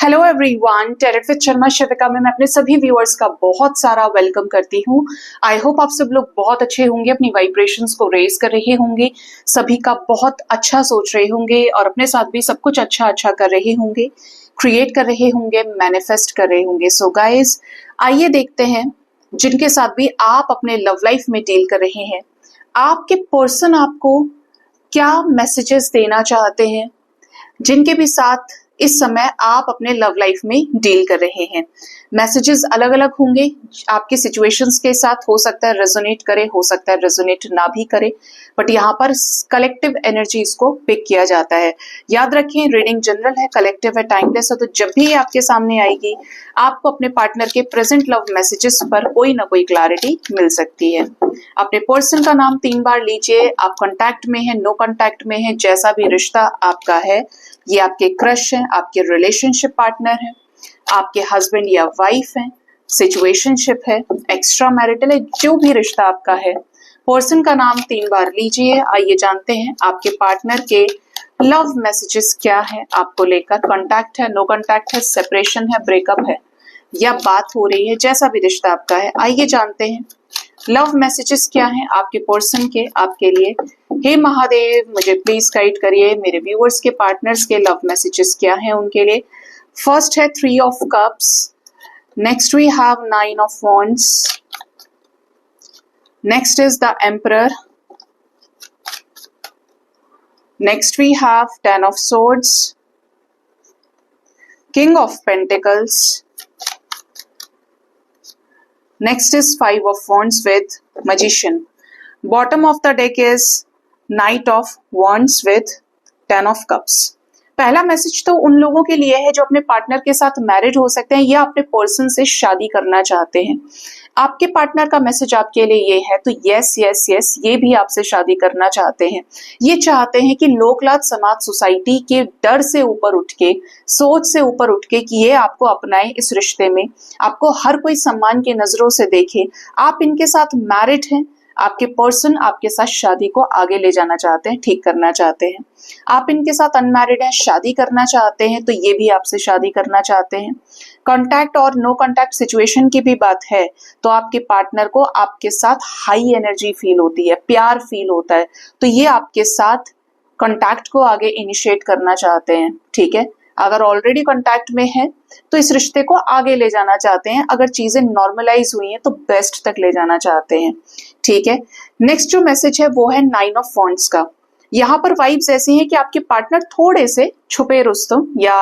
Hello everyone, tarot with Sharma Shivika में मैं अपने सभी व्यूअर्स का बहुत सारा वेलकम करती हूँ। आई होप आप सब लोग बहुत अच्छे होंगे, अपनी वाइब्रेशंस को रेज कर रहे होंगे, सभी का बहुत अच्छा सोच रहे होंगे और अपने साथ भी सब कुछ अच्छा अच्छा कर रहे होंगे, क्रिएट कर रहे होंगे, मैनिफेस्ट कर रहे होंगे। सो गाइज, आइए देखते हैं जिनके साथ भी आप अपने लव लाइफ में डील कर रहे हैं, आपके पर्सन आपको क्या मैसेजेस देना चाहते हैं, जिनके भी साथ इस समय आप अपने लव लाइफ में डील कर रहे हैं। मैसेजेस अलग अलग होंगे, आपके सिचुएशंस के साथ हो सकता है रेजोनेट करे, हो सकता है रेजोनेट ना भी करे, बट यहाँ पर कलेक्टिव एनर्जीज को पिक किया जाता है। याद रखें, रीडिंग जनरल है, कलेक्टिव है, टाइमलेस है, तो जब भी ये आपके सामने आएगी आपको अपने पार्टनर के प्रेजेंट लव मैसेजेस पर कोई ना कोई क्लैरिटी मिल सकती है। अपने पर्सन का नाम 3 बार लीजिए। आप कांटेक्ट में है, नो कांटेक्ट में है, जैसा भी रिश्ता आपका है, ये आपके क्रश हैं, आपके रिलेशनशिप पार्टनर हैं, आपके हस्बैंड या वाइफ हैं, सिचुएशनशिप है, एक्स्ट्रा मैरिटल है, जो भी रिश्ता आपका है, पर्सन का नाम 3 बार लीजिए। आइए जानते हैं आपके पार्टनर के लव मैसेजेस क्या है आपको लेकर। कांटेक्ट है, नो कांटेक्ट है, सेपरेशन है, ब्रेकअप है या बात हो रही है, जैसा भी रिश्ता आपका है, आइए जानते हैं लव मैसेजेस क्या हैं आपके पर्सन के आपके लिए। हे महादेव, मुझे प्लीज गाइड करिए, मेरे व्यूअर्स के पार्टनर्स के लव मैसेजेस क्या हैं उनके लिए। फर्स्ट है 3 of cups, next we have 9 of wands, next is the emperor, next we have 10 of swords, king of pentacles, next is 5 of wands with magician. Bottom of the deck is knight of wands with 10 of cups. पहला message तो उन लोगों के लिए है जो अपने partner के साथ मैरिड हो सकते हैं या अपने पर्सन से शादी करना चाहते हैं। आपके पार्टनर का मैसेज आपके लिए ये है, तो यस यस यस, ये भी आपसे शादी करना चाहते हैं। ये चाहते हैं कि लोकलाज समाज सोसाइटी के डर से ऊपर उठ के, सोच से ऊपर उठ के कि ये आपको अपनाए इस रिश्ते में, आपको हर कोई सम्मान की नजरों से देखे। आप इनके साथ मैरिड हैं, आपके पर्सन आपके साथ शादी को आगे ले जाना चाहते हैं, ठीक करना चाहते हैं। आप इनके साथ अनमैरिड हैं, शादी करना चाहते हैं, तो ये भी आपसे शादी करना चाहते हैं। कांटेक्ट और नो कांटेक्ट सिचुएशन की भी बात है तो आपके पार्टनर को आपके साथ हाई एनर्जी फील होती है, प्यार फील होता है, तो ये आपके साथ कांटेक्ट को आगे इनिशिएट करना चाहते हैं। ठीक है, अगर ऑलरेडी कांटेक्ट में है तो इस रिश्ते को आगे ले जाना चाहते हैं, अगर चीजें नॉर्मलाइज हुई हैं तो बेस्ट तक ले जाना चाहते हैं। ठीक है, नेक्स्ट जो मैसेज है वो है 9 ऑफ वॉन्ड्स का। यहाँ पर वाइब्स ऐसी हैं कि आपके पार्टनर थोड़े से छुपे रुस्तम या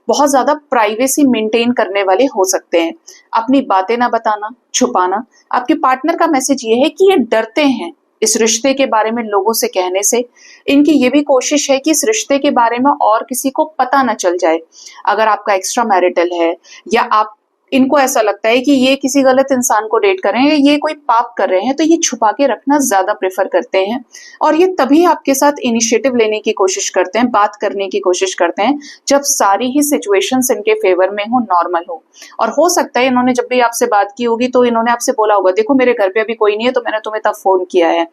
बहुत ज्यादा प्राइवेसी मेंटेन करने वाले हो सकते हैं। अपनी बातें ना बताना, छुपाना। आपके पार्टनर का मैसेज ये है कि ये डरते हैं इस रिश्ते के बारे में लोगों से कहने से। इनकी ये भी कोशिश है कि इस रिश्ते के बारे में और किसी को पता ना चल जाए। अगर आपका एक्स्ट्रा मैरिटल है या आप इनको ऐसा लगता है कि ये किसी गलत इंसान को डेट कर रहे हैं, ये कोई पाप कर रहे हैं, तो ये छुपा के रखना ज्यादा प्रेफर करते हैं और ये तभी आपके साथ इनिशिएटिव लेने की कोशिश करते हैं, बात करने की कोशिश करते हैं, जब सारी ही सिचुएशंस इनके फेवर में हो, नॉर्मल हो। और हो सकता है इन्होंने जब भी आपसे बात की होगी तो इन्होंने आपसे बोला होगा, देखो मेरे घर पे अभी कोई नहीं है तो मैंने तुम्हें तब फोन किया है,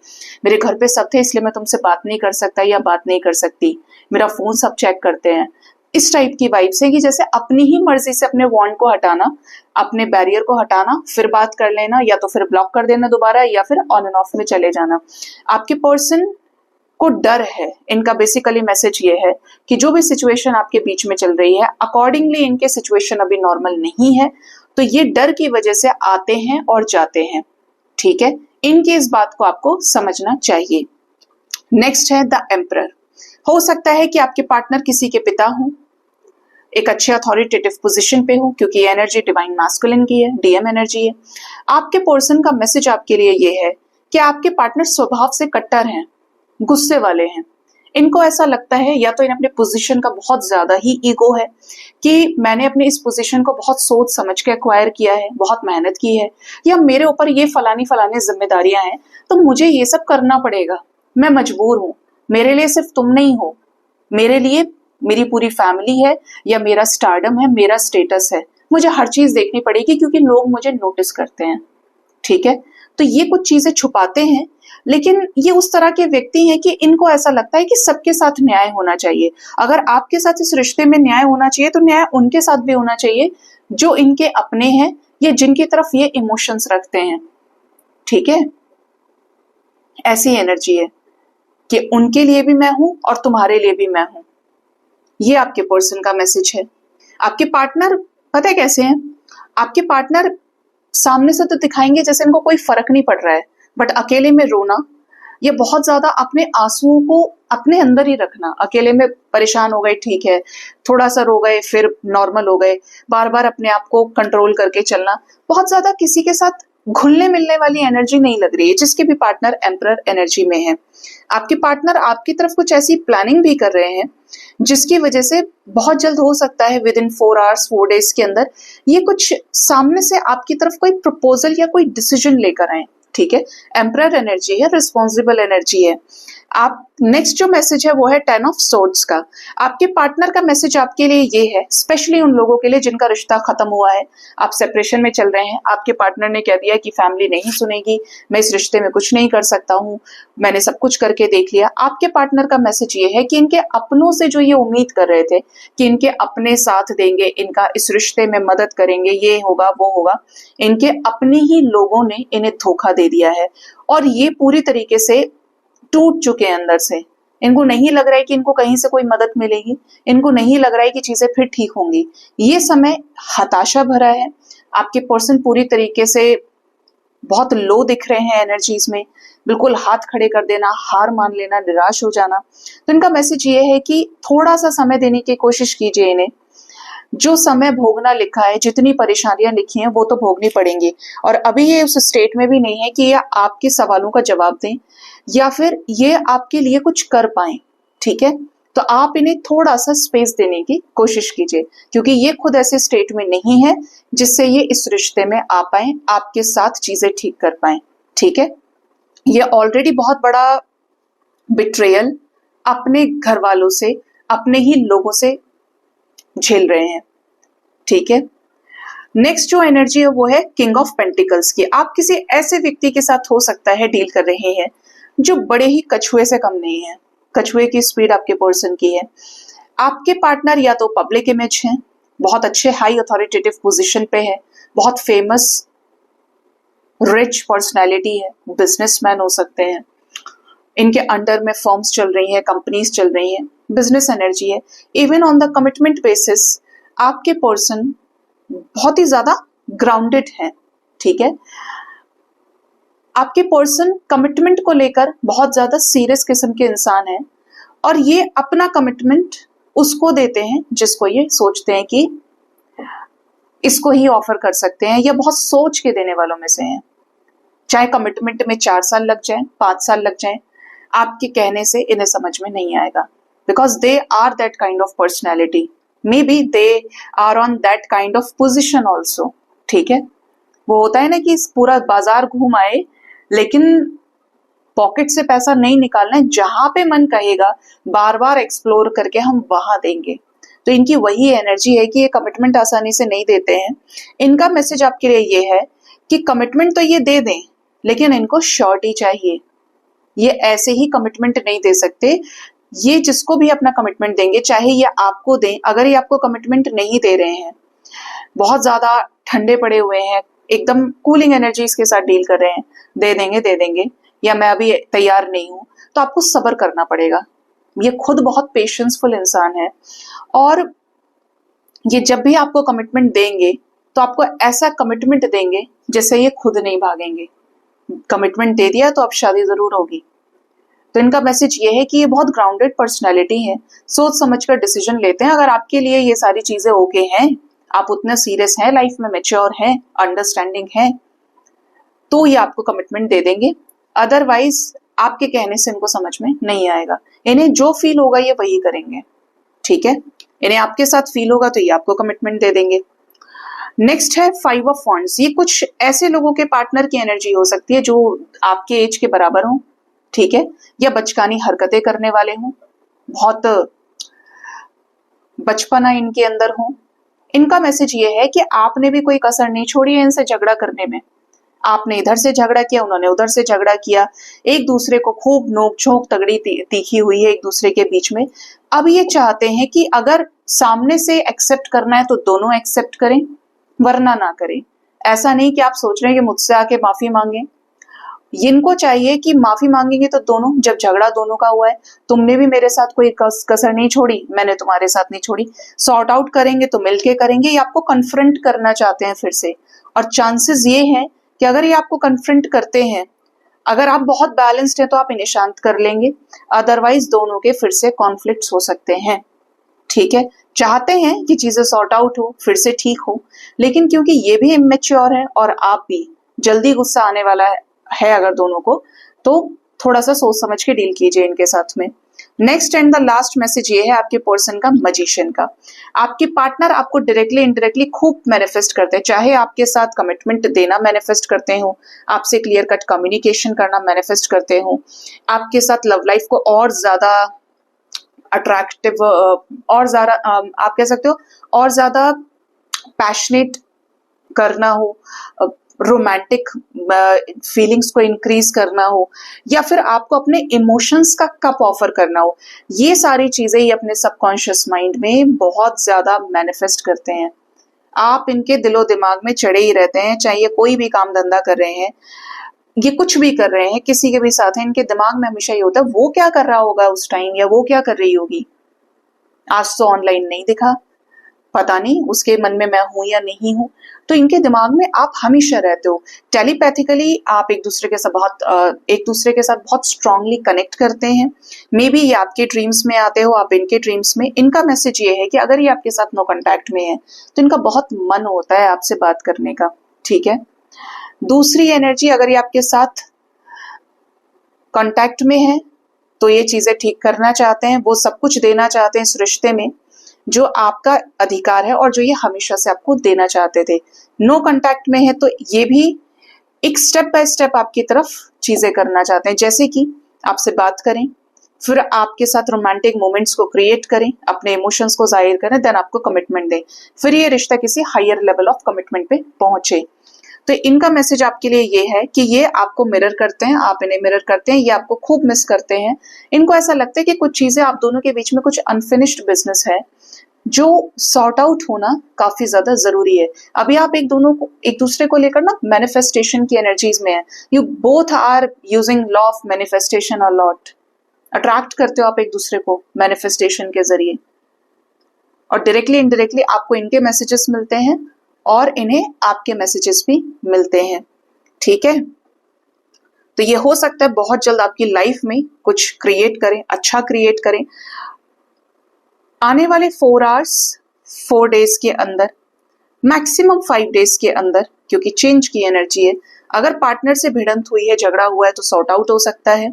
मेरे घर पे सब थे इसलिए मैं तुमसे बात नहीं कर सकता या बात नहीं कर सकती, मेरा फोन सब चेक करते हैं। इस टाइप की वाइब्स है कि जैसे अपनी ही मर्जी से अपने वॉन्ड को हटाना, अपने बैरियर को हटाना, फिर बात कर लेना या तो फिर ब्लॉक कर देना दोबारा या फिर ऑन एंड ऑफ में चले जाना। आपके पर्सन को डर है, इनका बेसिकली मैसेज ये है कि जो भी सिचुएशन आपके बीच में चल रही है, अकॉर्डिंगली इनके सिचुएशन अभी नॉर्मल नहीं है, तो ये डर की वजह से आते हैं और जाते हैं। ठीक है, इनकी इस बात को आपको समझना चाहिए। नेक्स्ट है द एम्परर। हो सकता है कि आपके पार्टनर किसी के पिता हों, एक अच्छे अथॉरिटेटिव पोजीशन पे हो, क्योंकि ये एनर्जी डिवाइन मैस्कुलिन की है, डीएम एनर्जी है। आपके पर्सन का मैसेज आपके लिए ये है कि आपके पार्टनर स्वभाव से कट्टर हैं, गुस्से वाले हैं। इनको ऐसा लगता है या तो इन अपने पोजीशन का बहुत ज्यादा ही ईगो है कि मैंने अपने इस पोजीशन को बहुत सोच समझ के एक्वायर किया है, बहुत मेहनत की है, या मेरे ऊपर ये फलानी फलानी जिम्मेदारियां हैं तो मुझे ये सब करना पड़ेगा, मैं मजबूर हूं। मेरे लिए सिर्फ तुम नहीं हो, मेरे लिए मेरी पूरी फैमिली है या मेरा स्टारडम है, मेरा स्टेटस है, मुझे हर चीज देखनी पड़ेगी क्योंकि लोग मुझे नोटिस करते हैं। ठीक है। तो ये कुछ चीजें छुपाते हैं, लेकिन ये उस तरह के व्यक्ति हैं कि इनको ऐसा लगता है कि सबके साथ न्याय होना चाहिए। अगर आपके साथ इस रिश्ते में न्याय होना चाहिए तो न्याय उनके साथ भी होना चाहिए जो इनके अपने हैं या जिनकी तरफ ये इमोशंस रखते हैं। ठीक है, ऐसी एनर्जी है कि उनके लिए भी मैं हूं और तुम्हारे लिए भी मैं हूं। ये आपके पर्सन का मैसेज है। आपके पार्टनर पता है कैसे हैं? आपके पार्टनर सामने से तो दिखाएंगे जैसे इनको कोई फर्क नहीं पड़ रहा है, बट अकेले में रोना या बहुत ज्यादा अपने आंसुओं को अपने अंदर ही रखना, अकेले में परेशान हो गए, ठीक है, थोड़ा सा रो गए फिर नॉर्मल हो गए, बार बार अपने आप को कंट्रोल करके चलना, बहुत ज्यादा किसी के साथ घुलने मिलने वाली एनर्जी नहीं लग रही है जिसके भी पार्टनर एम्परर एनर्जी में है। आपके पार्टनर आपकी तरफ कुछ ऐसी प्लानिंग भी कर रहे हैं जिसकी वजह से बहुत जल्द हो सकता है विद इन 4 आवर्स 4 डेज के अंदर ये कुछ सामने से आपकी तरफ कोई प्रपोजल या कोई डिसीजन लेकर आए। ठीक है, एम्परर एनर्जी है, रिस्पॉन्सिबल एनर्जी है। आप नेक्स्ट जो मैसेज है वो है 10 ऑफ सोर्ड्स का। आपके पार्टनर का मैसेज आपके लिए ये है, स्पेशली उन लोगों के लिए जिनका रिश्ता खत्म हुआ है, आप सेपरेशन में चल रहे हैं, आपके पार्टनर ने कह दिया कि फैमिली नहीं सुनेगी, मैं इस रिश्ते में कुछ नहीं कर सकता हूँ, मैंने सब कुछ करके देख लिया। आपके पार्टनर का मैसेज ये है कि इनके अपनों से जो ये उम्मीद कर रहे थे कि इनके अपने साथ देंगे, इनका इस रिश्ते में मदद करेंगे, ये होगा वो होगा, इनके अपने ही लोगों ने इन्हें धोखा दे दिया है और ये पूरी तरीके से टूट चुके हैं अंदर से। इनको नहीं लग रहा है कि इनको कहीं से कोई मदद मिलेगी, इनको नहीं लग रहा है कि चीजें फिर ठीक होंगी। ये समय हताशा भरा है। आपके पर्सन पूरी तरीके से बहुत लो दिख रहे हैं एनर्जीज में, बिल्कुल हाथ खड़े कर देना, हार मान लेना, निराश हो जाना। तो इनका मैसेज ये है कि थोड़ा सा समय देने की कोशिश कीजिए इन्हें। जो समय भोगना लिखा है, जितनी परेशानियां लिखी हैं वो तो भोगनी पड़ेंगी, और अभी ये उस स्टेट में भी नहीं है कि ये आपके सवालों का जवाब दें या फिर ये आपके लिए कुछ कर पाए। ठीक है, तो आप इन्हें थोड़ा सा स्पेस देने की कोशिश कीजिए, क्योंकि ये खुद ऐसे स्टेट में नहीं है जिससे ये इस रिश्ते में आ पाए, आपके साथ चीजें ठीक कर पाए। ठीक है, ये ऑलरेडी बहुत बड़ा बिट्रेयल अपने घर वालों से, अपने ही लोगों से झेल रहे हैं। ठीक है, नेक्स्ट जो एनर्जी है वो है किंग ऑफ पेंटिकल्स की। आप किसी ऐसे व्यक्ति के साथ हो सकता है डील कर रहे हैं जो बड़े ही कछुए से कम नहीं है। कछुए की स्पीड आपके पर्सन की है। आपके पार्टनर या तो पब्लिक इमेज है, बहुत अच्छे हाई अथॉरिटेटिव पोजीशन पे है, बहुत फेमस रिच पर्सनैलिटी है, बिजनेसमैन हो सकते हैं, इनके अंडर में फर्म्स चल रही हैं, कंपनीज चल रही हैं, बिजनेस एनर्जी है। Even on the commitment basis आपके पर्सन बहुत ही ज्यादा ग्राउंडेड है। ठीक है, आपके पर्सन कमिटमेंट को लेकर बहुत ज्यादा सीरियस किस्म के इंसान है और ये अपना कमिटमेंट उसको देते हैं जिसको ये सोचते हैं कि इसको ही ऑफर कर सकते हैं, या बहुत सोच के देने वालों में से हैं। चाहे कमिटमेंट में 4 साल लग जाए, 5 साल लग जाए, आपके कहने से इन्हें समझ में नहीं आएगा, because they are that kind of personality, may be they are on that kind of position also. ठीक है, वो होता है ना कि पूरा बाजार घूम आए लेकिन पॉकेट से पैसा नहीं निकालना है, जहां पे मन कहेगा बार बार एक्सप्लोर करके हम वहां देंगे। तो इनकी वही एनर्जी है कि ये कमिटमेंट आसानी से नहीं देते हैं। इनका मैसेज आपके लिए ये है कि कमिटमेंट तो ये दे दें लेकिन इनको श्योरिटी चाहिए। ये ऐसे ही कमिटमेंट नहीं दे सकते। ये जिसको भी अपना कमिटमेंट देंगे, चाहे ये आपको दें, अगर ये आपको कमिटमेंट नहीं दे रहे हैं, बहुत ज्यादा ठंडे पड़े हुए हैं, एकदम कूलिंग एनर्जीज के साथ डील कर रहे हैं, दे देंगे, या मैं अभी तैयार नहीं हूं, तो आपको सब्र करना पड़ेगा। ये खुद बहुत पेशेंसफुल इंसान है और ये जब भी आपको कमिटमेंट देंगे तो आपको ऐसा कमिटमेंट देंगे जिससे ये खुद नहीं भागेंगे। कमिटमेंट दे दिया तो अब शादी जरूर होगी। तो इनका मैसेज ये है कि ये बहुत ग्राउंडेड पर्सनैलिटी है, सोच समझकर डिसीजन लेते हैं। अगर आपके लिए ये सारी चीजें ओके हैं, आप उतने सीरियस हैं लाइफ में, मैच्योर हैं, अंडरस्टैंडिंग है, तो ये आपको कमिटमेंट दे देंगे। अदरवाइज आपके कहने से इनको समझ में नहीं आएगा। इन्हें जो फील होगा ये वही करेंगे। ठीक है, इन्हें आपके साथ फील होगा तो ये आपको कमिटमेंट दे देंगे। नेक्स्ट है 5 ऑफ वॉन्ड्स। ये कुछ ऐसे लोगों के पार्टनर की एनर्जी हो सकती है जो आपके एज के बराबर हो, ठीक है, या बचकानी हरकतें करने वाले हों, बहुत बचपना इनके अंदर हो। इनका मैसेज ये है कि आपने भी कोई कसर नहीं छोड़ी है इनसे झगड़ा करने में। आपने इधर से झगड़ा किया, उन्होंने उधर से झगड़ा किया, एक दूसरे को खूब नोक झोंक तगड़ी तीखी हुई है एक दूसरे के बीच में। अब ये चाहते हैं कि अगर सामने से एक्सेप्ट करना है तो दोनों एक्सेप्ट करें, वरना ना करें। ऐसा नहीं कि आप सोच रहे हैं कि मुझसे आके माफी मांगे। इनको चाहिए कि माफी मांगेंगे तो दोनों, जब झगड़ा दोनों का हुआ है, तुमने भी मेरे साथ कोई कसर नहीं छोड़ी, मैंने तुम्हारे साथ नहीं छोड़ी, सॉर्ट आउट करेंगे तो मिलके करेंगे। ये आपको कन्फ्रंट करना चाहते हैं फिर से, और चांसेस ये हैं कि अगर ये आपको कन्फ्रंट करते हैं, अगर आप बहुत बैलेंस्ड हैं तो आप इन्हें शांत कर लेंगे, अदरवाइज दोनों के फिर से कॉन्फ्लिक्ट्स हो सकते हैं। ठीक है, चाहते हैं कि चीजें सॉर्ट आउट हो, फिर से ठीक हो, लेकिन क्योंकि ये भी इमेच्योर है और आप भी, जल्दी गुस्सा आने वाला है अगर दोनों को, तो थोड़ा सा सोच समझ के डील कीजिए इनके साथ में। Next and the last message ये है आपके पर्सन का, मजिशियन का। आपके पार्टनर आपको डायरेक्टली इनडायरेक्टली खूब मैनिफेस्ट करते हैं, चाहे आपके साथ कमिटमेंट देना मैनिफेस्ट करते हो, आपसे क्लियर कट कम्युनिकेशन करना मैनिफेस्ट करते हो, आपके साथ लव लाइफ को और ज्यादा अट्रैक्टिव, और ज्यादा आप कह सकते हो और ज्यादा पैशनेट करना हो, रोमांटिक फीलिंग्स को इंक्रीज करना हो, या फिर आपको अपने इमोशंस का कप ऑफर करना हो, ये सारी चीजें ये अपने सबकॉन्शियस माइंड में बहुत ज्यादा मैनिफेस्ट करते हैं। आप इनके दिलो दिमाग में चढ़े ही रहते हैं, चाहे ये कोई भी काम धंधा कर रहे हैं, ये कुछ भी कर रहे हैं, किसी के भी साथ है, इनके दिमाग में हमेशा ये होता है वो क्या कर रहा होगा उस टाइम, या वो क्या कर रही होगी, आज तो ऑनलाइन नहीं दिखा, पता नहीं उसके मन में मैं हूं या नहीं हूं। तो इनके दिमाग में आप हमेशा रहते हो। टेलीपैथिकली आप एक दूसरे के साथ बहुत स्ट्रांगली कनेक्ट करते हैं। मे बी ये आपके ड्रीम्स में आते हो, आप इनके ड्रीम्स में। इनका मैसेज ये है कि अगर ये आपके साथ नो कांटेक्ट में है तो इनका बहुत मन होता है आपसे बात करने का। ठीक है, दूसरी एनर्जी, अगर ये आपके साथ कांटेक्ट में है तो ये चीजें ठीक करना चाहते हैं, वो सब कुछ देना चाहते हैं इस रिश्ते में जो आपका अधिकार है और जो ये हमेशा से आपको देना चाहते थे। नो कांटेक्ट में है तो ये भी एक स्टेप बाय स्टेप आपकी तरफ चीजें करना चाहते हैं, जैसे कि आपसे बात करें, फिर आपके साथ रोमांटिक मोमेंट्स को क्रिएट करें, अपने इमोशंस को जाहिर करें, देन आपको कमिटमेंट दें, फिर ये रिश्ता किसी हायर लेवल ऑफ कमिटमेंट पे पहुंचे। तो इनका मैसेज आपके लिए ये है कि ये आपको मिरर करते हैं, आप इन्हें मिरर करते हैं, ये आपको खूब मिस करते हैं। इनको ऐसा लगता है कि कुछ चीजें आप दोनों के बीच में कुछ अनफिनिश्ड बिजनेस है जो सॉर्ट आउट होना काफी ज्यादा जरूरी है। अभी आप एक दूसरे को लेकर ना मैनिफेस्टेशन की एनर्जीज में है। You both are using law of manifestation a lot. Attract करते हो आप एक दूसरे को मैनिफेस्टेशन के जरिए, और डायरेक्टली इनडायरेक्टली आपको इनके मैसेजेस मिलते हैं और इन्हें आपके मैसेजेस भी मिलते हैं। ठीक है, तो ये हो सकता है बहुत जल्द आपकी लाइफ में कुछ क्रिएट करें, अच्छा क्रिएट करें। आने वाले 4 आवर्स 4 डेज के अंदर, मैक्सिमम 5 डेज के अंदर, क्योंकि चेंज की एनर्जी है। अगर पार्टनर से भिड़ंत हुई है, झगड़ा हुआ है, तो सॉर्ट आउट हो सकता है।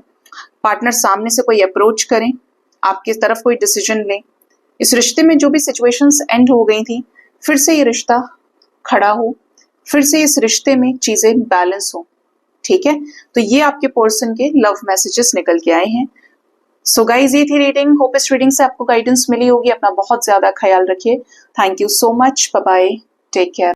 पार्टनर सामने से कोई अप्रोच करें, आपकी तरफ कोई डिसीजन लें, इस रिश्ते में जो भी सिचुएशंस एंड हो गई थी फिर से ये रिश्ता खड़ा हो, फिर से इस रिश्ते में चीजें बैलेंस हो। ठीक है, तो ये आपके पर्सन के लव मैसेजेस निकल के आए हैं। सो गाइज, ये थी रीडिंग। होप इस रीडिंग से आपको गाइडेंस मिली होगी। अपना बहुत ज्यादा ख्याल रखिए। Thank you so much. Bye bye, take care.